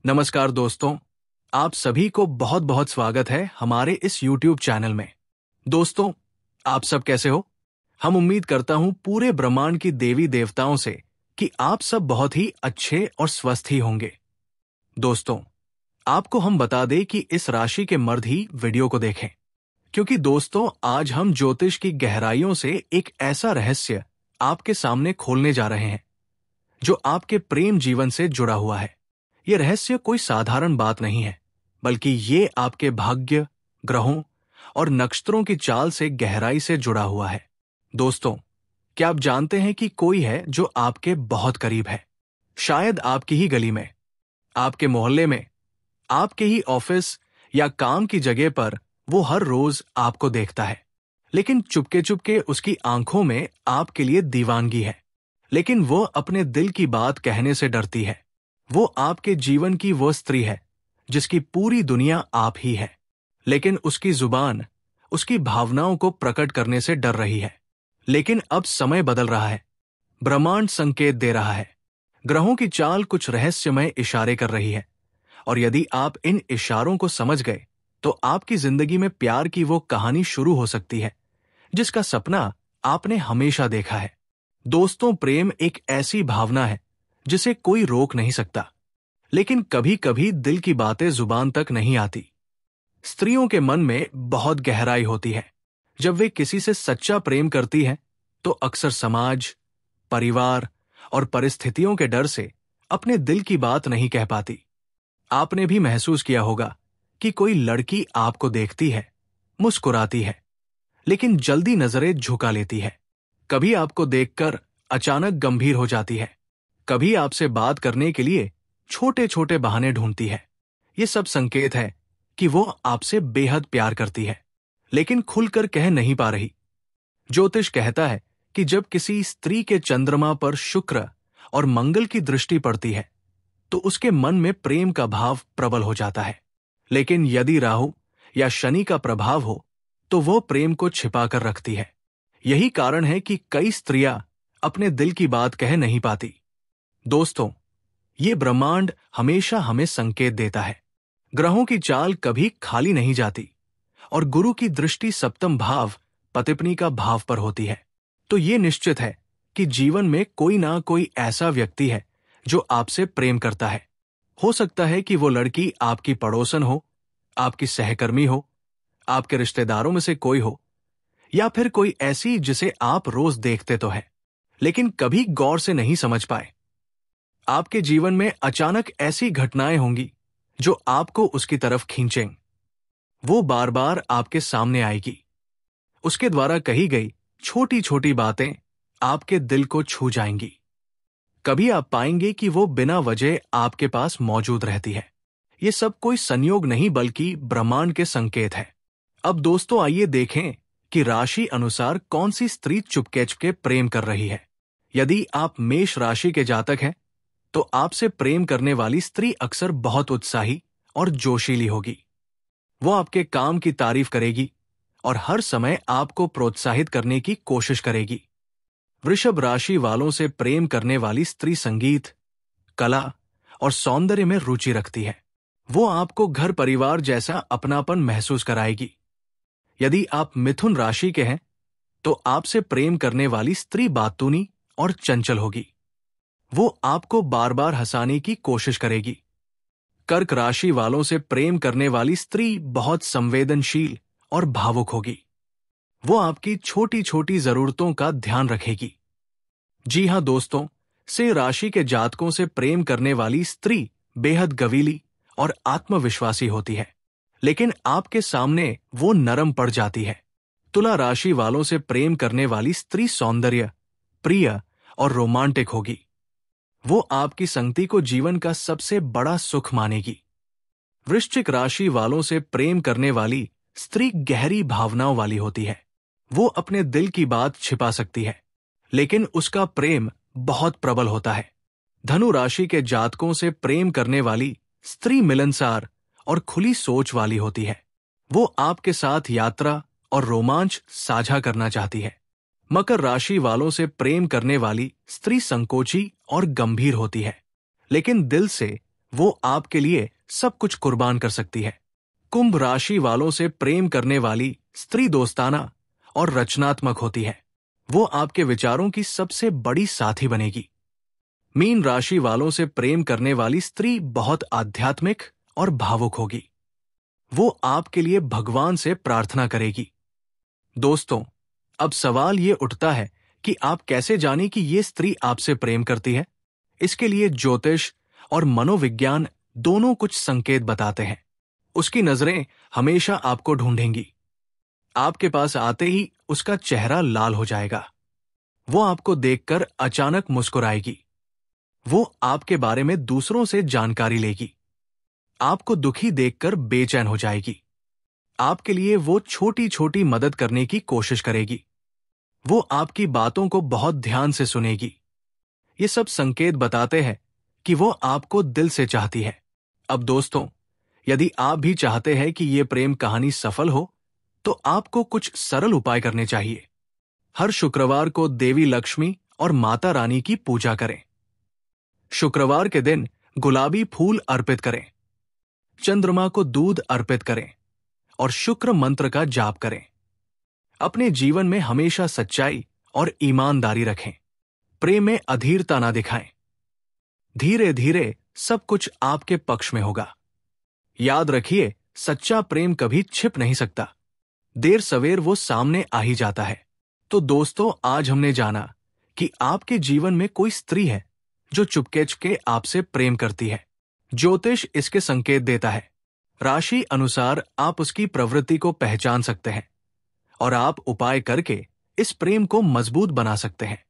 नमस्कार दोस्तों, आप सभी को बहुत बहुत स्वागत है हमारे इस YouTube चैनल में। दोस्तों, आप सब कैसे हो? हम उम्मीद करता हूं पूरे ब्रह्मांड की देवी देवताओं से कि आप सब बहुत ही अच्छे और स्वस्थ ही होंगे। दोस्तों, आपको हम बता दें कि इस राशि के मर्द ही वीडियो को देखें, क्योंकि दोस्तों आज हम ज्योतिष की गहराइयों से एक ऐसा रहस्य आपके सामने खोलने जा रहे हैं जो आपके प्रेम जीवन से जुड़ा हुआ है। यह रहस्य कोई साधारण बात नहीं है, बल्कि ये आपके भाग्य, ग्रहों और नक्षत्रों की चाल से गहराई से जुड़ा हुआ है। दोस्तों, क्या आप जानते हैं कि कोई है जो आपके बहुत करीब है? शायद आपकी ही गली में, आपके मोहल्ले में, आपके ही ऑफिस या काम की जगह पर वो हर रोज आपको देखता है, लेकिन चुपके चुपके उसकी आंखों में आपके लिए दीवानगी है। लेकिन वो अपने दिल की बात कहने से डरती है। वो आपके जीवन की वो स्त्री है जिसकी पूरी दुनिया आप ही है, लेकिन उसकी जुबान उसकी भावनाओं को प्रकट करने से डर रही है। लेकिन अब समय बदल रहा है, ब्रह्मांड संकेत दे रहा है, ग्रहों की चाल कुछ रहस्यमय इशारे कर रही है, और यदि आप इन इशारों को समझ गए तो आपकी जिंदगी में प्यार की वो कहानी शुरू हो सकती है जिसका सपना आपने हमेशा देखा है। दोस्तों, प्रेम एक ऐसी भावना है जिसे कोई रोक नहीं सकता, लेकिन कभी कभी दिल की बातें जुबान तक नहीं आती। स्त्रियों के मन में बहुत गहराई होती है। जब वे किसी से सच्चा प्रेम करती हैं तो अक्सर समाज, परिवार और परिस्थितियों के डर से अपने दिल की बात नहीं कह पाती। आपने भी महसूस किया होगा कि कोई लड़की आपको देखती है, मुस्कुराती है, लेकिन जल्दी नजरें झुका लेती है। कभी आपको देखकर अचानक गंभीर हो जाती है, कभी आपसे बात करने के लिए छोटे छोटे बहाने ढूंढती है। ये सब संकेत है कि वो आपसे बेहद प्यार करती है, लेकिन खुलकर कह नहीं पा रही। ज्योतिष कहता है कि जब किसी स्त्री के चंद्रमा पर शुक्र और मंगल की दृष्टि पड़ती है तो उसके मन में प्रेम का भाव प्रबल हो जाता है। लेकिन यदि राहु या शनि का प्रभाव हो तो वो प्रेम को छिपा कर रखती है। यही कारण है कि कई स्त्रियां अपने दिल की बात कह नहीं पाती। दोस्तों, ये ब्रह्मांड हमेशा हमें संकेत देता है। ग्रहों की चाल कभी खाली नहीं जाती, और गुरु की दृष्टि सप्तम भाव पतिपनी का भाव पर होती है। तो ये निश्चित है कि जीवन में कोई ना कोई ऐसा व्यक्ति है जो आपसे प्रेम करता है। हो सकता है कि वो लड़की आपकी पड़ोसन हो, आपकी सहकर्मी हो, आपके रिश्तेदारों में से कोई हो, या फिर कोई ऐसी जिसे आप रोज देखते तो है, लेकिन कभी गौर से नहीं समझ पाए। आपके जीवन में अचानक ऐसी घटनाएं होंगी जो आपको उसकी तरफ खींचेंगी। वो बार बार आपके सामने आएगी। उसके द्वारा कही गई छोटी छोटी बातें आपके दिल को छू जाएंगी। कभी आप पाएंगे कि वो बिना वजह आपके पास मौजूद रहती है। ये सब कोई संयोग नहीं बल्कि ब्रह्मांड के संकेत है। अब दोस्तों, आइए देखें कि राशि अनुसार कौन सी स्त्री चुपके चुपके प्रेम कर रही है। यदि आप मेष राशि के जातक हैं तो आपसे प्रेम करने वाली स्त्री अक्सर बहुत उत्साही और जोशीली होगी। वो आपके काम की तारीफ करेगी और हर समय आपको प्रोत्साहित करने की कोशिश करेगी। वृषभ राशि वालों से प्रेम करने वाली स्त्री संगीत, कला और सौंदर्य में रुचि रखती है। वो आपको घर परिवार जैसा अपनापन महसूस कराएगी। यदि आप मिथुन राशि के हैं तो आपसे प्रेम करने वाली स्त्री बातूनी और चंचल होगी। वो आपको बार बार हंसाने की कोशिश करेगी। कर्क राशि वालों से प्रेम करने वाली स्त्री बहुत संवेदनशील और भावुक होगी। वो आपकी छोटी छोटी जरूरतों का ध्यान रखेगी। जी हां दोस्तों, सिंह राशि के जातकों से प्रेम करने वाली स्त्री बेहद गवीली और आत्मविश्वासी होती है, लेकिन आपके सामने वो नरम पड़ जाती है। तुला राशि वालों से प्रेम करने वाली स्त्री सौंदर्य, प्रिय और रोमांटिक होगी। वो आपकी संगति को जीवन का सबसे बड़ा सुख मानेगी। वृश्चिक राशि वालों से प्रेम करने वाली स्त्री गहरी भावनाओं वाली होती है। वो अपने दिल की बात छिपा सकती है, लेकिन उसका प्रेम बहुत प्रबल होता है। धनु राशि के जातकों से प्रेम करने वाली स्त्री मिलनसार और खुली सोच वाली होती है। वो आपके साथ यात्रा और रोमांच साझा करना चाहती है। मकर राशि वालों से प्रेम करने वाली स्त्री संकोची और गंभीर होती है, लेकिन दिल से वो आपके लिए सब कुछ कुर्बान कर सकती है। कुंभ राशि वालों से प्रेम करने वाली स्त्री दोस्ताना और रचनात्मक होती है। वो आपके विचारों की सबसे बड़ी साथी बनेगी। मीन राशि वालों से प्रेम करने वाली स्त्री बहुत आध्यात्मिक और भावुक होगी। वो आपके लिए भगवान से प्रार्थना करेगी। दोस्तों, अब सवाल ये उठता है कि आप कैसे जानें कि ये स्त्री आपसे प्रेम करती है। इसके लिए ज्योतिष और मनोविज्ञान दोनों कुछ संकेत बताते हैं। उसकी नजरें हमेशा आपको ढूंढेंगी। आपके पास आते ही उसका चेहरा लाल हो जाएगा। वो आपको देखकर अचानक मुस्कुराएगी। वो आपके बारे में दूसरों से जानकारी लेगी। आपको दुखी देखकर बेचैन हो जाएगी। आपके लिए वो छोटी छोटी मदद करने की कोशिश करेगी। वो आपकी बातों को बहुत ध्यान से सुनेगी। ये सब संकेत बताते हैं कि वो आपको दिल से चाहती है। अब दोस्तों, यदि आप भी चाहते हैं कि ये प्रेम कहानी सफल हो, तो आपको कुछ सरल उपाय करने चाहिए। हर शुक्रवार को देवी लक्ष्मी और माता रानी की पूजा करें। शुक्रवार के दिन गुलाबी फूल अर्पित करें। चंद्रमा को दूध अर्पित करें और शुक्र मंत्र का जाप करें। अपने जीवन में हमेशा सच्चाई और ईमानदारी रखें। प्रेम में अधीरता ना दिखाएं। धीरे धीरे सब कुछ आपके पक्ष में होगा। याद रखिए, सच्चा प्रेम कभी छिप नहीं सकता। देर सवेर वो सामने आ ही जाता है। तो दोस्तों, आज हमने जाना कि आपके जीवन में कोई स्त्री है जो चुपके चुपके आपसे प्रेम करती है। ज्योतिष इसके संकेत देता है। राशि अनुसार आप उसकी प्रवृत्ति को पहचान सकते हैं और आप उपाय करके इस प्रेम को मजबूत बना सकते हैं।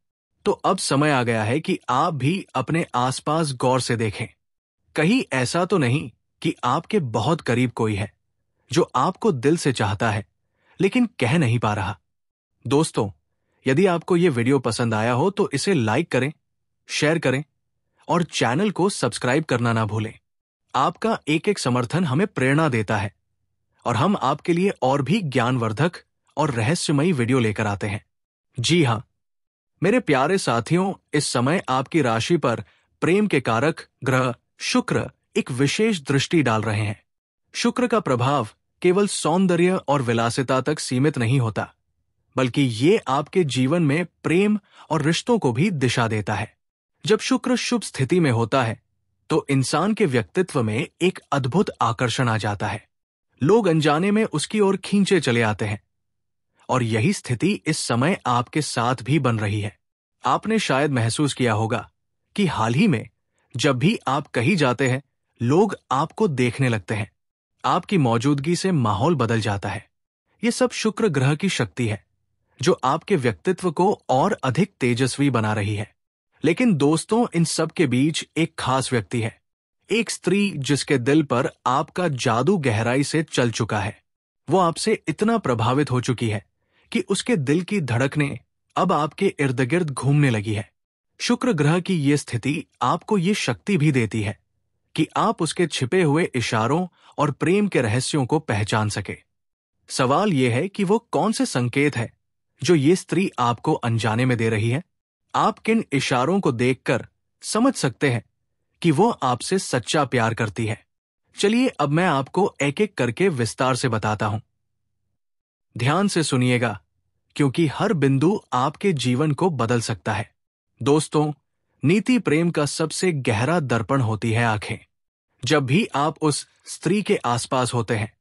तो अब समय आ गया है कि आप भी अपने आसपास गौर से देखें। कहीं ऐसा तो नहीं कि आपके बहुत करीब कोई है जो आपको दिल से चाहता है लेकिन कह नहीं पा रहा। दोस्तों, यदि आपको ये वीडियो पसंद आया हो तो इसे लाइक करें, शेयर करें और चैनल को सब्सक्राइब करना ना भूलें। आपका एक एक समर्थन हमें प्रेरणा देता है और हम आपके लिए और भी ज्ञानवर्धक और रहस्यमयी वीडियो लेकर आते हैं। जी हाँ, मेरे प्यारे साथियों, इस समय आपकी राशि पर प्रेम के कारक ग्रह शुक्र एक विशेष दृष्टि डाल रहे हैं। शुक्र का प्रभाव केवल सौंदर्य और विलासिता तक सीमित नहीं होता, बल्कि ये आपके जीवन में प्रेम और रिश्तों को भी दिशा देता है। जब शुक्र शुभ स्थिति में होता है तो इंसान के व्यक्तित्व में एक अद्भुत आकर्षण आ जाता है। लोग अनजाने में उसकी ओर खींचे चले आते हैं और यही स्थिति इस समय आपके साथ भी बन रही है। आपने शायद महसूस किया होगा कि हाल ही में जब भी आप कहीं जाते हैं, लोग आपको देखने लगते हैं। आपकी मौजूदगी से माहौल बदल जाता है। ये सब शुक्र ग्रह की शक्ति है जो आपके व्यक्तित्व को और अधिक तेजस्वी बना रही है। लेकिन दोस्तों, इन सब के बीच एक खास व्यक्ति है। एक स्त्री जिसके दिल पर आपका जादू गहराई से चल चुका है। वो आपसे इतना प्रभावित हो चुकी है कि उसके दिल की धड़कनें अब आपके इर्द गिर्द घूमने लगी है। शुक्र ग्रह की ये स्थिति आपको ये शक्ति भी देती है कि आप उसके छिपे हुए इशारों और प्रेम के रहस्यों को पहचान सके। सवाल यह है कि वो कौन से संकेत है जो ये स्त्री आपको अनजाने में दे रही है। आप किन इशारों को देखकर समझ सकते हैं कि वो आपसे सच्चा प्यार करती है। चलिए अब मैं आपको एक एक करके विस्तार से बताता हूं। ध्यान से सुनिएगा, क्योंकि हर बिंदु आपके जीवन को बदल सकता है। दोस्तों, नीति प्रेम का सबसे गहरा दर्पण होती है आंखें। जब भी आप उस स्त्री के आसपास होते हैं,